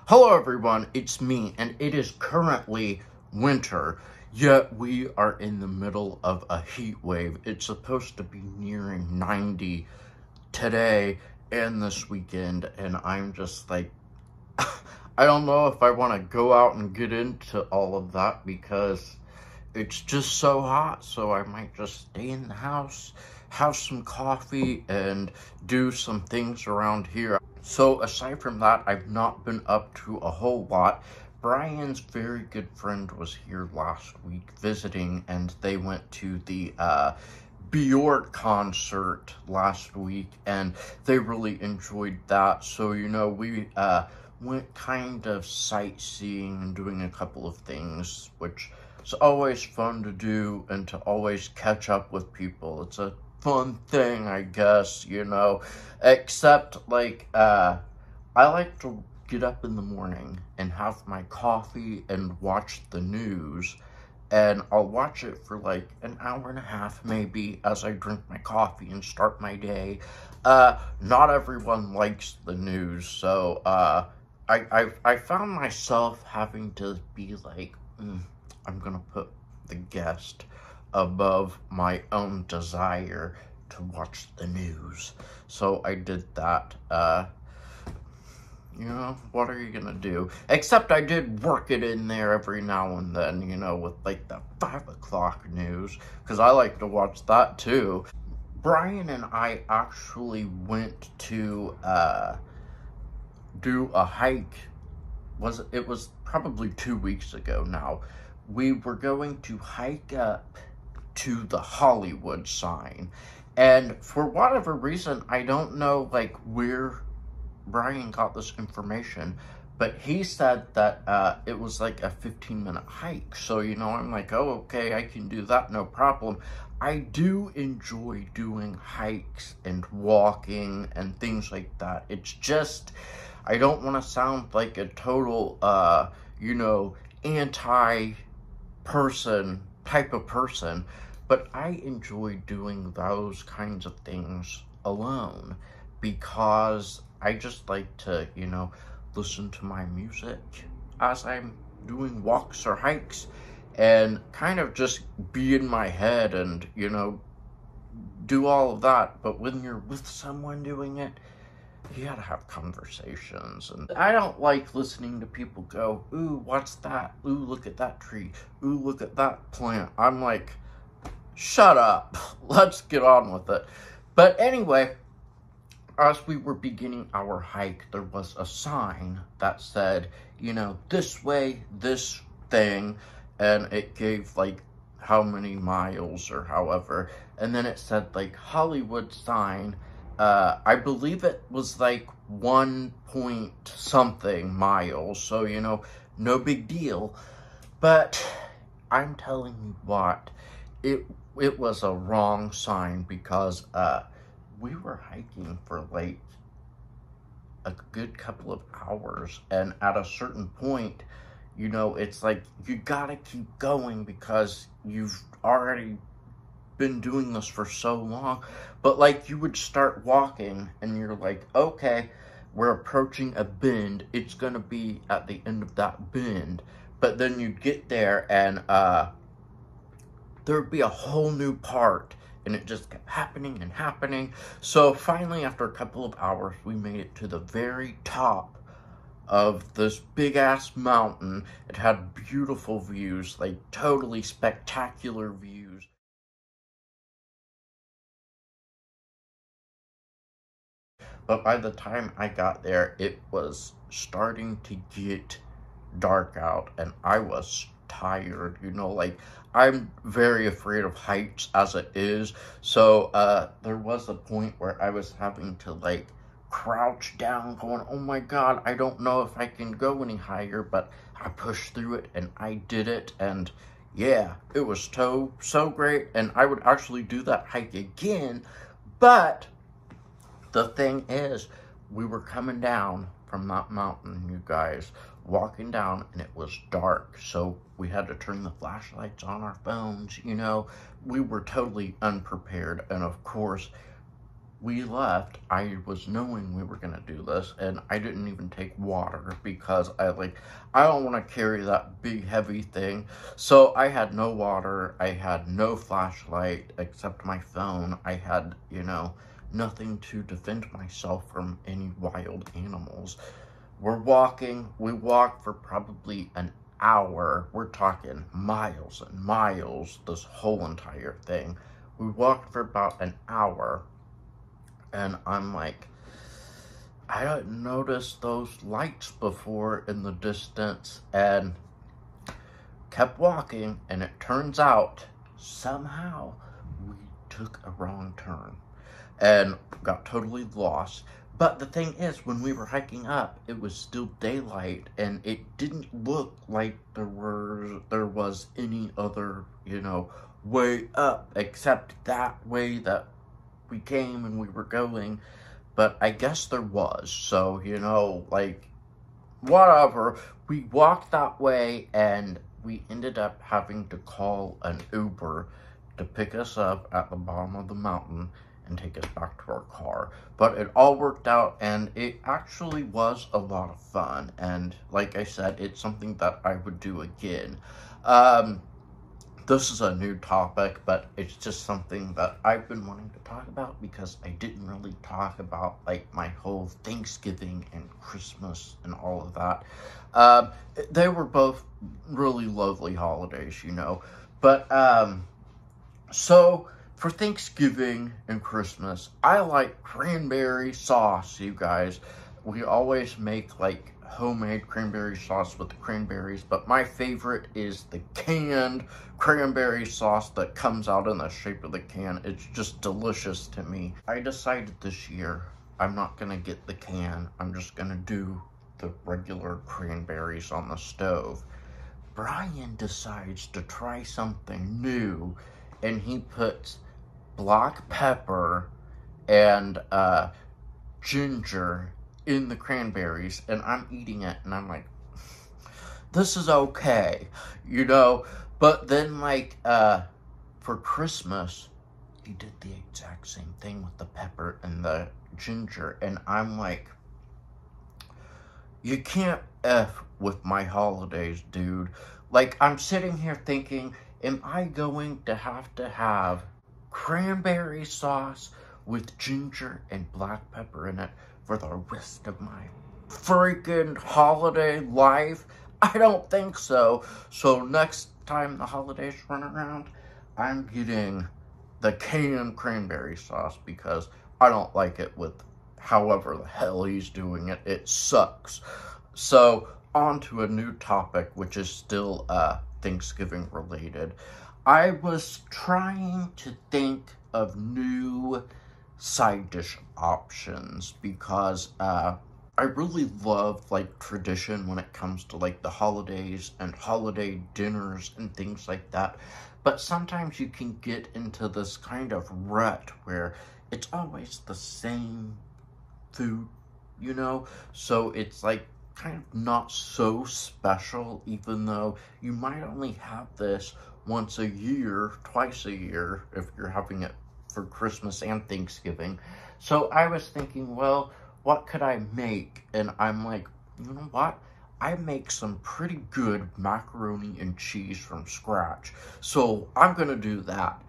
Hello everyone, it's me, and it is currently winter, yet we are in the middle of a heat wave. It's supposed to be nearing 90 today and this weekend, and I'm just like, I don't know if I want to go out and get into all of that because it's just so hot, so I might just stay in the house, have some coffee, and do some things around here. So aside from that, I've not been up to a whole lot. Brian's very good friend was here last week visiting, and they went to the Bjork concert last week, and they really enjoyed that. So, you know, we went kind of sightseeing and doing a couple of things, which is always fun to do, and to always catch up with people. It's a fun thing, I guess, you know, except, like, I like to get up in the morning and have my coffee and watch the news, and I'll watch it for, like, an hour and a half, maybe, as I drink my coffee and start my day. Not everyone likes the news, so, I found myself having to be like, I'm gonna put the guest above my own desire to watch the news. So I did that. You know, what are you gonna do? Except I did work it in there every now and then, you know, with like the 5 o'clock news, because I like to watch that too. Brian and I actually went to do a hike. It was probably 2 weeks ago now. We were going to hike up to the Hollywood sign, and for whatever reason, I don't know, like, where Brian got this information, but he said that it was like a 15-minute hike. So, you know, I'm like, oh, okay, I can do that, no problem. I do enjoy doing hikes and walking and things like that. It's just, I don't want to sound like a total, you know, anti-person type of person, but I enjoy doing those kinds of things alone because I just like to, you know, listen to my music as I'm doing walks or hikes and kind of just be in my head and, you know, do all of that. But when you're with someone doing it, you gotta have conversations, and I don't like listening to people go, ooh, what's that? Ooh, look at that tree. Ooh, look at that plant. I'm like, shut up. Let's get on with it. But anyway, as we were beginning our hike, there was a sign that said, you know, this way, this thing, and it gave, like, how many miles or however, and then it said, like, Hollywood sign. I believe it was like 1 point something miles, so, you know, no big deal. But I'm telling you what, it was a wrong sign, because we were hiking for like a good couple of hours, and at a certain point, you know, it's like you gotta keep going because you've already been doing this for so long. But like, you would start walking and you're like, okay, we're approaching a bend, it's gonna be at the end of that bend. But then you'd get there and there'd be a whole new part, and it just kept happening and happening. So finally, after a couple of hours, we made it to the very top of this big ass mountain. It had beautiful views, like totally spectacular views. But by the time I got there, it was starting to get dark out, and I was tired, you know, like, I'm very afraid of heights as it is, so, there was a point where I was having to, like, crouch down, going, oh my god, I don't know if I can go any higher, but I pushed through it, and I did it, and yeah, it was so great, and I would actually do that hike again. But the thing is, we were coming down from that mountain, you guys, walking down, and it was dark, so we had to turn the flashlights on our phones, you know. We were totally unprepared, and of course, we left, I was knowing we were gonna do this, and I didn't even take water because I don't want to carry that big heavy thing. So I had no water, I had no flashlight except my phone. I had, you know, nothing to defend myself from any wild animals. We're walking, we walked for probably an hour. We're talking miles and miles, this whole entire thing. We walked for about an hour, and I'm like, I didn't notice those lights before in the distance, and kept walking, and it turns out somehow we took a wrong turn and got totally lost. But the thing is, when we were hiking up, it was still daylight, and it didn't look like there was any other, you know, way up except that way that we came and we were going. But I guess there was. So, you know, like, whatever. We walked that way, and we ended up having to call an Uber to pick us up at the bottom of the mountain and take us back to our car. But it all worked out, and it actually was a lot of fun. And like I said, it's something that I would do again. This is a new topic, but it's just something that I've been wanting to talk about because I didn't really talk about, like, my whole Thanksgiving and Christmas and all of that. They were both really lovely holidays, you know. But, so for Thanksgiving and Christmas, I like cranberry sauce, you guys. We always make, like, homemade cranberry sauce with the cranberries, but my favorite is the canned cranberry sauce that comes out in the shape of the can. It's just delicious to me. I decided this year I'm not gonna get the can. I'm just gonna do the regular cranberries on the stove. Brian decides to try something new, and he puts black pepper and ginger in the cranberries, and I'm eating it, and I'm like, this is okay, you know. But then, like, for Christmas, he did the exact same thing with the pepper and the ginger, and I'm like, you can't F with my holidays, dude. Like, I'm sitting here thinking, am I going to have cranberry sauce with ginger and black pepper in it for the rest of my freaking holiday life? I don't think so. So next time the holidays run around, I'm getting the canned cranberry sauce because I don't like it with however the hell he's doing it. It sucks. So on to a new topic, which is still Thanksgiving related. I was trying to think of new side dish options because I really love, like, tradition when it comes to, like, the holidays and holiday dinners and things like that. But sometimes you can get into this kind of rut where it's always the same food, you know? So it's, like, kind of not so special, even though you might only have this once a year, twice a year, if you're having it for Christmas and Thanksgiving. So I was thinking, well, what could I make? And I'm like, you know what? I make some pretty good macaroni and cheese from scratch. So I'm gonna do that.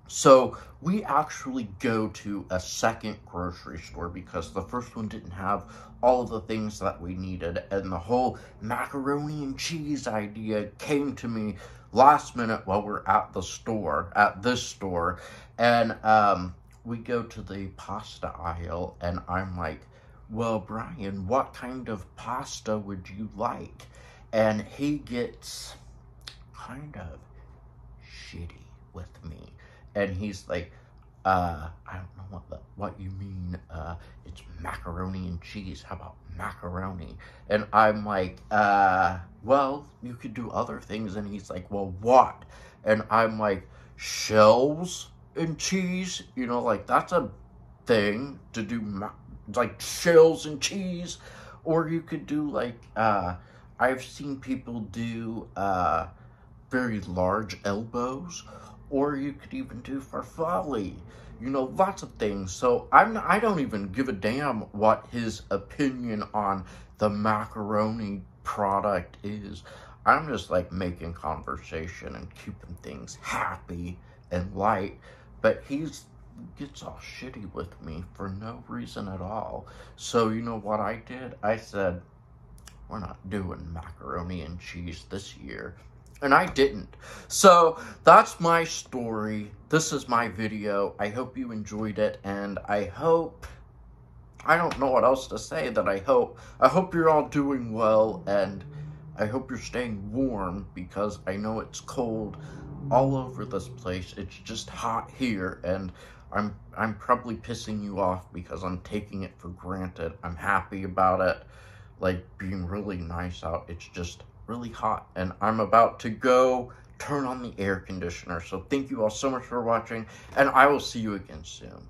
So we actually go to a second grocery store because the first one didn't have all of the things that we needed, and the whole macaroni and cheese idea came to me last minute while we're at the store, at this store. And we go to the pasta aisle, and I'm like, well, Brian, what kind of pasta would you like? And he gets kind of shitty with me. And he's like, I don't know what you mean. It's macaroni and cheese. How about macaroni? And I'm like, well, you could do other things. And he's like, well, what? And I'm like, shells and cheese? You know, like, that's a thing to do, like, shells and cheese. Or you could do, like, I've seen people do, very large elbows, or you could even do farfalle. You know, lots of things. So I don't even give a damn what his opinion on the macaroni product is. I'm just like making conversation and keeping things happy and light. But gets all shitty with me for no reason at all. So you know what I did? I said, we're not doing macaroni and cheese this year. And I didn't. So that's my story. This is my video. I hope you enjoyed it, and I don't know what else to say that I hope you're all doing well, and I hope you're staying warm, because I know it's cold all over this place. It's just hot here, and I'm probably pissing you off because I'm taking it for granted. I'm happy about it, like being really nice out. It's just really hot, and I'm about to go turn on the air conditioner. So thank you all so much for watching, and I will see you again soon.